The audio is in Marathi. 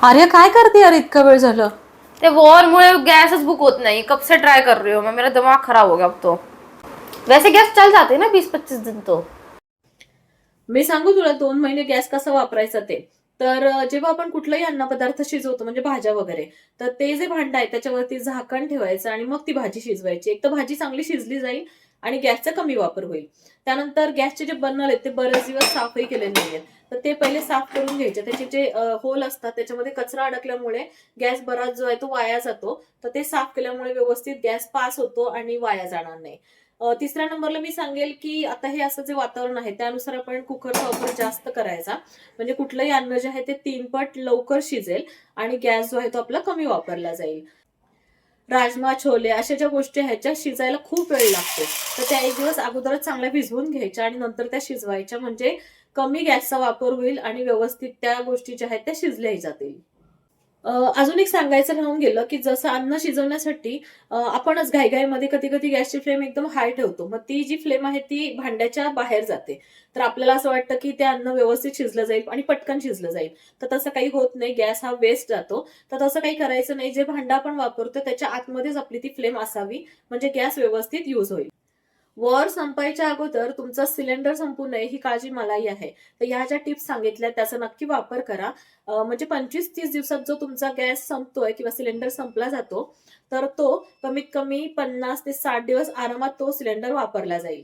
आर्या काय करते यार इतका वेळ झालं? ते वॉर मुळे गैसच बुक होत नहीं, कब से ट्राई कर रही हूँ मैं, मेरा दिमाग खराब हो गया अब तो। वैसे गैस चल जाते हैं ना 20-25 दिन तो। मी सांगू तुला 2 महिने गॅस कसा वापरायचा ते. तर जेव्हा आपण कुठलाही अन्नपदार्थ शिजवतो म्हणजे भाज्या वगैरे, तर ते जे भांडं आहे त्याच्यावरती झाकण ठेवायचं आणि मग ती भाजी शिजवायची. एक तर भाजी चांगली शिजली जाईल आणि गॅसचा कमी वापर होईल. त्यानंतर गॅसचे जे बर्नर आहेत ते बरेच दिवस साफही केले नाहीयेत. तर ते पहिले साफ करून घ्यायचे. त्याचे जे होल असतात त्याच्यामध्ये कचरा अडकल्यामुळे गॅस बराच जो आहे तो वाया जातो. तर ते साफ केल्यामुळे व्यवस्थित गॅस पास होतो आणि वाया जाणार नाही. तिसऱ्या नंबरला मी सांगेल, की आता हे असं जे वातावरण आहे त्यानुसार आपण कुकरचा वापर जास्त करायचा. म्हणजे कुठलंही अन्न जे आहे ते 3 पट लवकर शिजेल आणि गॅस जो आहे तो आपला कमी वापरला जाईल. राजमा, छोले अशा ज्या गोष्टी आहेत ज्या शिजायला खूप वेळ लागतो. तर त्या एक दिवस अगोदरच चांगल्या भिजवून घ्यायच्या आणि नंतर त्या शिजवायच्या म्हणजे कमी गॅसचा वापर होईल आणि व्यवस्थित त्या गोष्टी ज्या आहेत त्या शिजल्याही जातील. अजून एक सांगायचं राहून गेलं, की जसं अन्न शिजवण्यासाठी आपणच घाईघाईमध्ये कधी-कधी गॅसची फ्लेम एकदम हाय ठेवतो. मग ती जी फ्लेम आहे ती भांड्याच्या बाहेर जाते. तर आपल्याला असं वाटतं, की ते अन्न व्यवस्थित शिजलं जाईल आणि पटकन शिजलं जाईल. तर तसं काही होत नाही. गॅस हा वेस्ट जातो. तर तसं काही करायचं नाही. जे भांडं आपण वापरतो त्याच्या आतमध्येच आपली ती फ्लेम असावी म्हणजे गॅस व्यवस्थित यूज होईल. वॉर संपायच्या अगोदर तुमचा सिलेंडर संपू नये ही काळजी मलाही आहे. तर ह्या ज्या टिप्स सांगितल्या त्याचा नक्की वापर करा. म्हणजे 25-30 दिवसात जो तुमचा गॅस संपतोय किंवा सिलेंडर संपला जातो, तर तो कमीत कमी 50 ते 60 दिवस आरामात तो सिलेंडर वापरला जाईल.